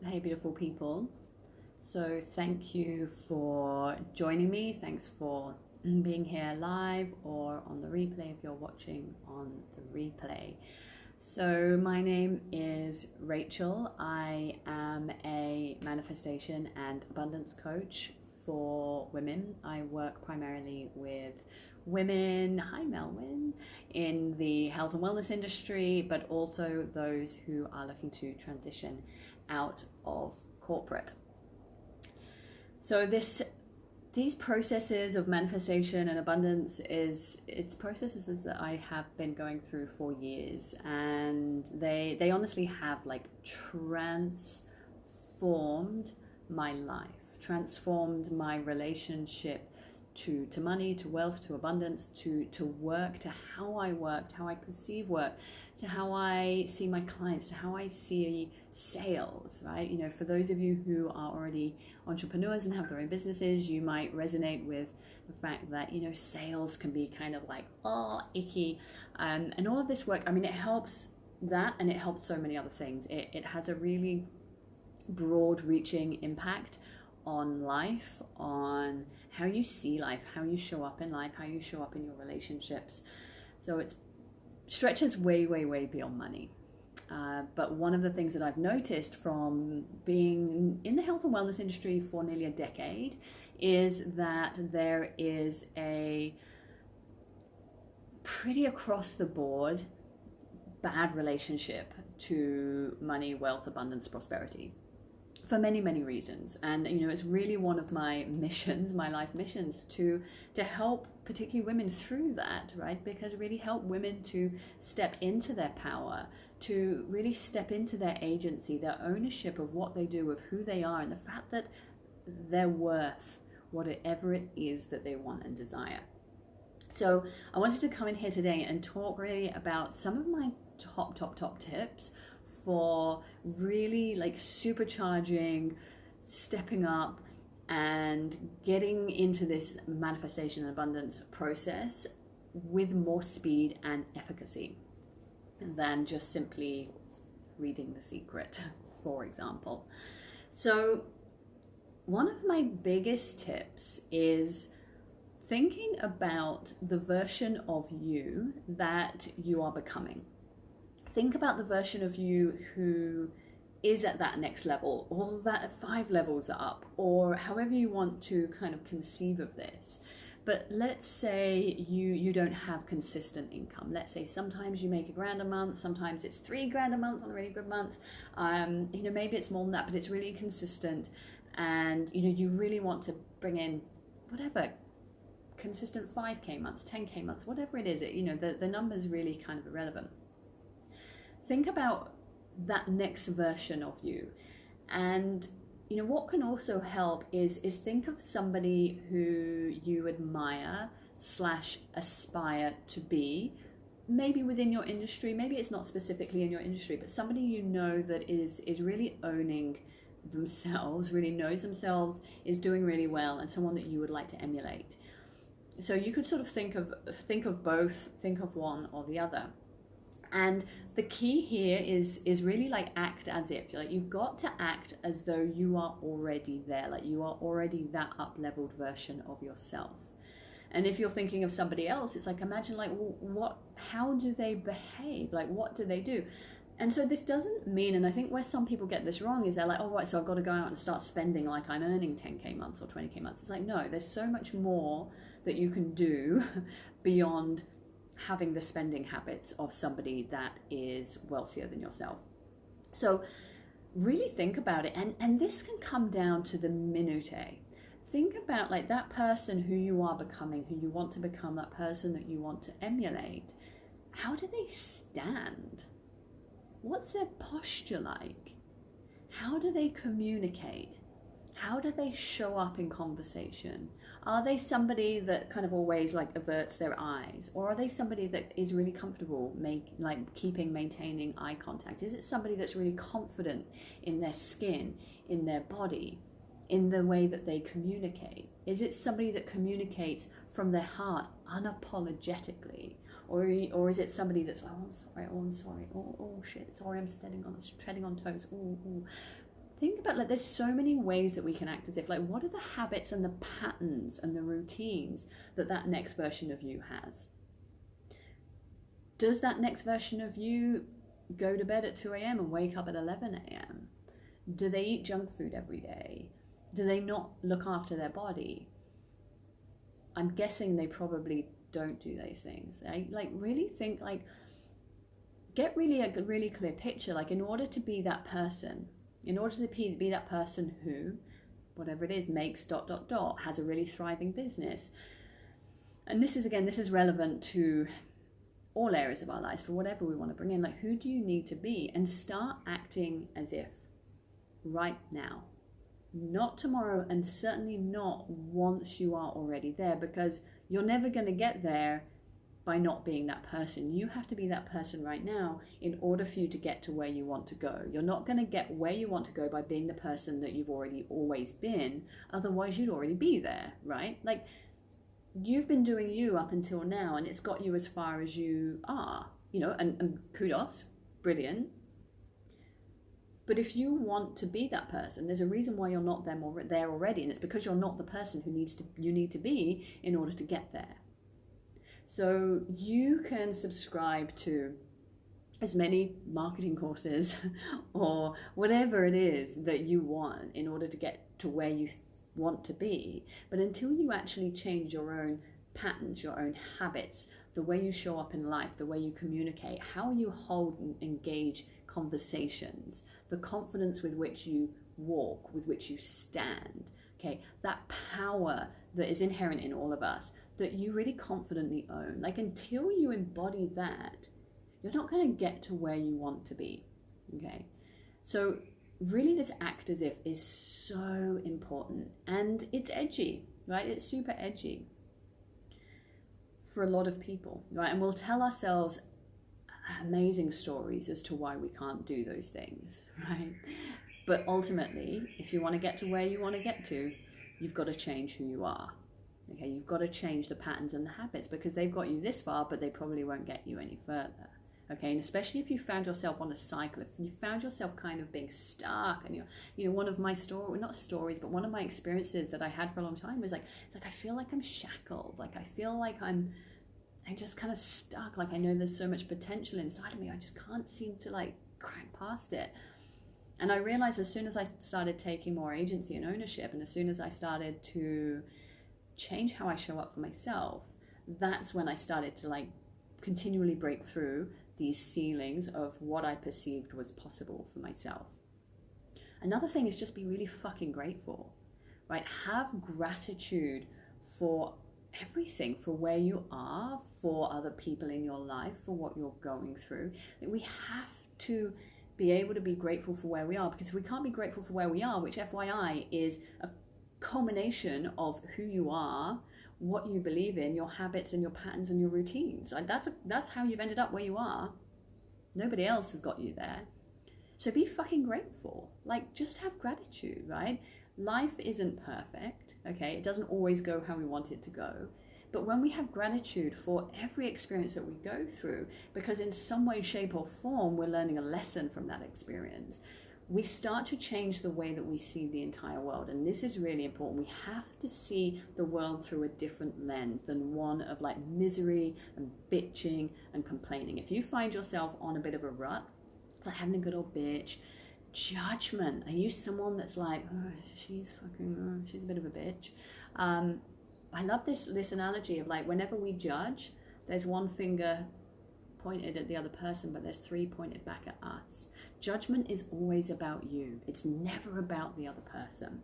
Hey, beautiful people. So, thank you for joining me. Thanks for being here live or on the replay if you're watching on the replay. So, my name is Rachel. I am a manifestation and abundance coach for women. I work primarily with women, hi Melwin, in the health and wellness industry, but also those who are looking to transition out of corporate. So these processes of manifestation and abundance it's processes that I have been going through for years, and they honestly have like transformed my life, transformed my relationship to money, to wealth, to abundance, to work, to how I work, how I perceive work, to how I see my clients, to how I see sales, right? For those of you who are already entrepreneurs and have their own businesses, you might resonate with the fact that, sales can be kind of like, oh, icky. And all of this work, it helps that, and it helps so many other things. It has a really broad reaching impact on life, on how you see life, how you show up in life, how you show up in your relationships. So it stretches way, way, way beyond money. But one of the things that I've noticed from being in the health and wellness industry for nearly a decade is that there is a pretty across the board bad relationship to money, wealth, abundance, prosperity, for many, many reasons. And it's really one of my missions, my life missions, to help particularly women through that, right? Because really help women to step into their power, to really step into their agency, their ownership of what they do, of who they are, and the fact that they're worth whatever it is that they want and desire. So I wanted to come in here today and talk really about some of my top tips for really like supercharging, stepping up, and getting into this manifestation and abundance process with more speed and efficacy than just simply reading The Secret, for example. So one of my biggest tips is thinking about the version of you that you are becoming. Think about the version of you who is at that next level, or that 5 levels up, or however you want to kind of conceive of this. But let's say you don't have consistent income. Let's say sometimes you make $1,000 a month, sometimes it's $3,000 a month on a really good month. Maybe it's more than that, but it's really consistent, and you really want to bring in whatever consistent 5K months, 10K months, whatever it is. The number's really kind of irrelevant. Think about that next version of you. And what can also help is think of somebody who you admire / aspire to be, maybe within your industry, maybe it's not specifically in your industry, but somebody that is really owning themselves, really knows themselves, is doing really well, and someone that you would like to emulate. So you could sort of think of both, think of one or the other. And the key here is really like act as if, like you've got to act as though you are already there, like you are already that up-leveled version of yourself. And if you're thinking of somebody else, it's like, imagine like, how do they behave? Like, what do they do? And so this doesn't mean, and I think where some people get this wrong is they're like, oh, right, so I've got to go out and start spending like I'm earning 10K months or 20K months. It's like, no, there's so much more that you can do beyond having the spending habits of somebody that is wealthier than yourself. So really think about it. And this can come down to the minutiae. Think about like that person who you are becoming, who you want to become, that person that you want to emulate. How do they stand? What's their posture like? How do they communicate? How do they show up in conversation? Are they somebody that kind of always like averts their eyes? Or are they somebody that is really comfortable maintaining eye contact? Is it somebody that's really confident in their skin, in their body, in the way that they communicate? Is it somebody that communicates from their heart unapologetically? Or is it somebody that's like, oh, I'm sorry, oh, shit, sorry, I'm treading on toes, oh. think about, like, there's so many ways that we can act as if, like, what are the habits and the patterns and the routines that next version of you has? Does that next version of you go to bed at 2 a.m. and wake up at 11 a.m.? Do they eat junk food every day? Do they not look after their body? I'm guessing they probably don't do those things. Like really think, like, get really a really clear picture. Like, in order to be that person, in order to be that person who, whatever it is, makes ... has a really thriving business. And this is relevant to all areas of our lives, for whatever we want to bring in. Like, who do you need to be? And start acting as if right now, not tomorrow, and certainly not once you are already there, because you're never going to get there by not being that person. You have to be that person right now in order for you to get to where you want to go. You're not going to get where you want to go by being the person that you've already always been. Otherwise, you'd already be there, right? Like, you've been doing you up until now, and it's got you as far as you are, you know, and kudos, brilliant. But if you want to be that person, there's a reason why you're not there already, and it's because you're not the person you need to be in order to get there. So you can subscribe to as many marketing courses or whatever it is that you want in order to get to where you want to be. But until you actually change your own patterns, your own habits, the way you show up in life, the way you communicate, how you hold and engage conversations, the confidence with which you walk, with which you stand, okay, that power that is inherent in all of us, that you really confidently own. Like, until you embody that, you're not going to get to where you want to be, okay? So really, this act as if is so important, and it's edgy, right? It's super edgy for a lot of people, right? And we'll tell ourselves amazing stories as to why we can't do those things, right? But ultimately, if you want to get to where you want to get to, you've got to change who you are. Okay, you've got to change the patterns and the habits, because they've got you this far, but they probably won't get you any further. Okay, and especially if you found yourself on a cycle, if you found yourself kind of being stuck, and one of my one of my experiences that I had for a long time was like, it's like I feel like I'm shackled, like I feel like I'm just kind of stuck, like I know there's so much potential inside of me, I just can't seem to like crack past it. And I realized as soon as I started taking more agency and ownership, and as soon as I started to change how I show up for myself, that's when I started to like continually break through these ceilings of what I perceived was possible for myself. Another thing is just be really fucking grateful, right? Have gratitude for everything, for where you are, for other people in your life, for what you're going through. We have to be able to be grateful for where we are, because if we can't be grateful for where we are, which FYI is a culmination of who you are, what you believe in, your habits and your patterns and your routines. Like that's how you've ended up where you are. Nobody else has got you there. So be fucking grateful. Like, just have gratitude, right? Life isn't perfect, okay? It doesn't always go how we want it to go. But when we have gratitude for every experience that we go through, because in some way, shape or form, we're learning a lesson from that experience, we start to change the way that we see the entire world. And this is really important. We have to see the world through a different lens than one of like misery and bitching and complaining. If you find yourself on a bit of a rut, like having a good old bitch, judgment, are you someone that's like, oh, she's a bit of a bitch? I love this analogy of like, whenever we judge, there's one finger pointed at the other person, but there's three pointed back at us. Judgment is always about you. It's never about the other person.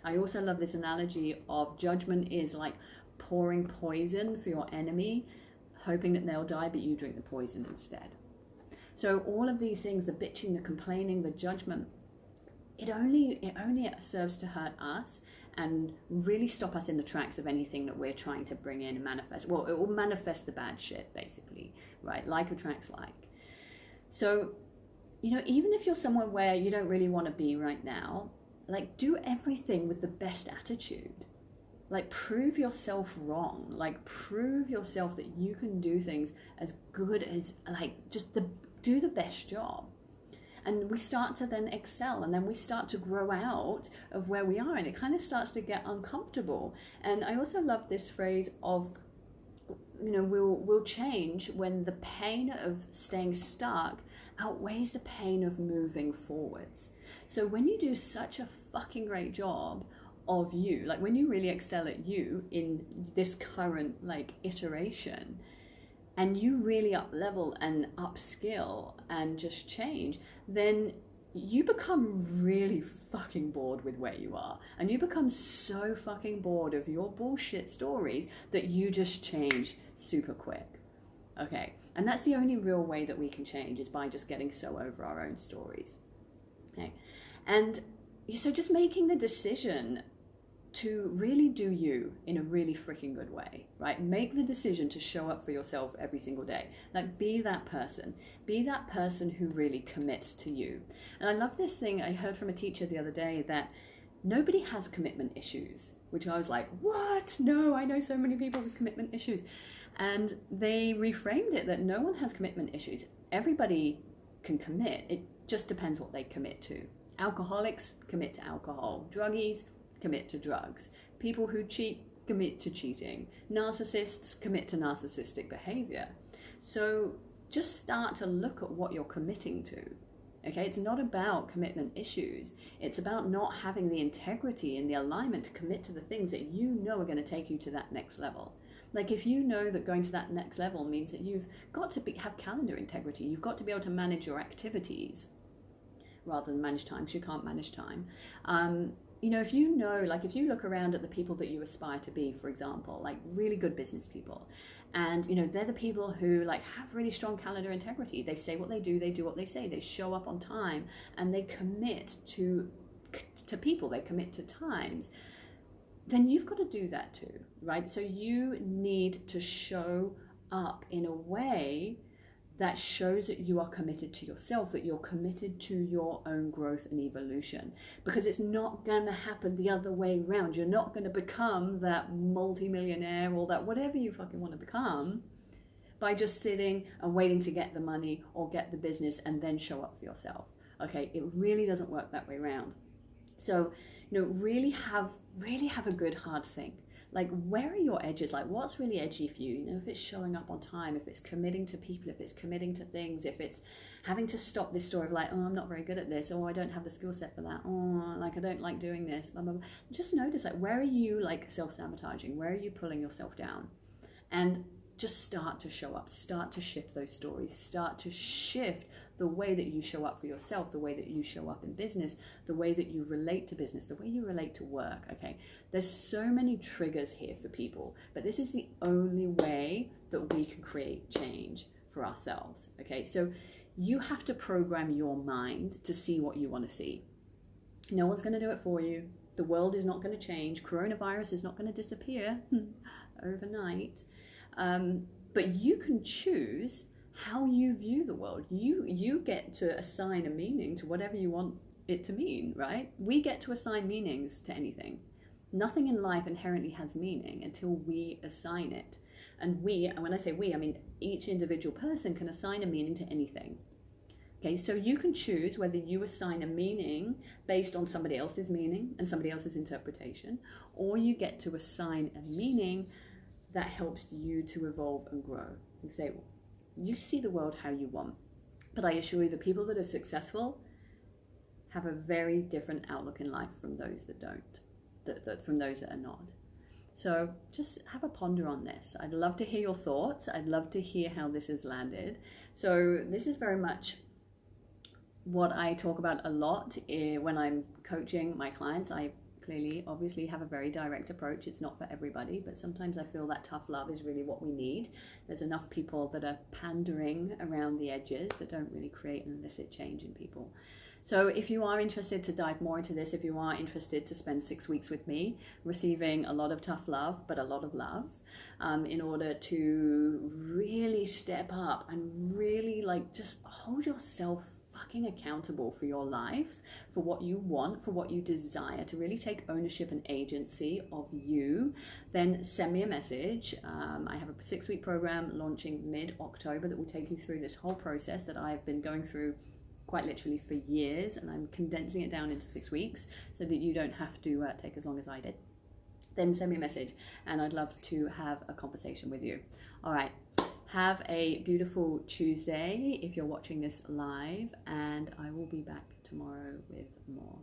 I also love this analogy of judgment is like pouring poison for your enemy, hoping that they'll die, but you drink the poison instead. So all of these things, the bitching, the complaining, the judgment, it only serves to hurt us and really stop us in the tracks of anything that we're trying to bring in and manifest. Well, it will manifest the bad shit, basically, right? Like attracts like. So, even if you're somewhere where you don't really want to be right now, like, do everything with the best attitude. Like, prove yourself wrong. Like, prove yourself that you can do things as good as, like, do the best job. and we start to then excel, and then we start to grow out of where we are, and it kind of starts to get uncomfortable. And I also love this phrase of, we'll change when the pain of staying stuck outweighs the pain of moving forwards. So when you do such a fucking great job of you, like when you really excel at you in this current like iteration, and you really up level and upskill and just change, then you become really fucking bored with where you are, and you become so fucking bored of your bullshit stories that you just change super quick. Okay, and that's the only real way that we can change, is by just getting so over our own stories. Okay, and so just making the decision to really do you in a really freaking good way, right? Make the decision to show up for yourself every single day. Like, be that person who really commits to you. And I love this thing I heard from a teacher the other day, that nobody has commitment issues, which I was like, what? No, I know so many people with commitment issues. And they reframed it that no one has commitment issues. Everybody can commit. It just depends what they commit to. Alcoholics commit to alcohol. Druggies commit to drugs. People who cheat commit to cheating. Narcissists commit to narcissistic behavior. So just start to look at what you're committing to. Okay, it's not about commitment issues. It's about not having the integrity and the alignment to commit to the things that you know are going to take you to that next level. Like, if you know that going to that next level means that you've got to have calendar integrity, you've got to be able to manage your activities rather than manage time, because you can't manage time. If you know, like, if you look around at the people that you aspire to be, for example, like really good business people, and they're the people who like have really strong calendar integrity. They say what they do what they say, they show up on time, and they commit to people, they commit to times. Then you've got to do that too, right? So you need to show up in a way that shows that you are committed to yourself, that you're committed to your own growth and evolution, because it's not going to happen the other way around. You're not going to become that multi-millionaire or that whatever you fucking want to become by just sitting and waiting to get the money or get the business and then show up for yourself. Okay, it really doesn't work that way around. So, really have a good hard think. Like, where are your edges? Like, what's really edgy for you? If it's showing up on time, if it's committing to people, if it's committing to things, if it's having to stop this story of like, oh, I'm not very good at this, or I don't have the skill set for that, or like, I don't like doing this, blah, blah, blah. Just notice, like, where are you like self-sabotaging? Where are you pulling yourself down? And just start to show up, start to shift those stories, start to shift the way that you show up for yourself, the way that you show up in business, the way that you relate to business, the way you relate to work, okay? There's so many triggers here for people, but this is the only way that we can create change for ourselves, okay? So you have to program your mind to see what you want to see. No one's going to do it for you. The world is not going to change. Coronavirus is not going to disappear overnight. But you can choose how you view the world. You get to assign a meaning to whatever you want it to mean, right? We get to assign meanings to anything. Nothing in life inherently has meaning until we assign it. And when I say we, I mean each individual person can assign a meaning to anything. Okay, so you can choose whether you assign a meaning based on somebody else's meaning and somebody else's interpretation, or you get to assign a meaning that helps you to evolve and grow. You say, you see the world how you want, but I assure you the people that are successful have a very different outlook in life from those that don't, from those that are not. So just have a ponder on this. I'd love to hear your thoughts. I'd love to hear how this has landed. So this is very much what I talk about a lot when I'm coaching my clients. I clearly, obviously, have a very direct approach. It's not for everybody, but sometimes I feel that tough love is really what we need. There's enough people that are pandering around the edges that don't really create an illicit change in people. So if you are interested to dive more into this, if you are interested to spend 6 weeks with me, receiving a lot of tough love, but a lot of love, in order to really step up and really like just hold yourself fucking accountable for your life, for what you want, for what you desire, to really take ownership and agency of you, then send me a message. I have a 6-week program launching mid-October that will take you through this whole process that I've been going through quite literally for years, and I'm condensing it down into 6 weeks so that you don't have to take as long as I did, then send me a message and I'd love to have a conversation with you. All right. Have a beautiful Tuesday if you're watching this live, and I will be back tomorrow with more.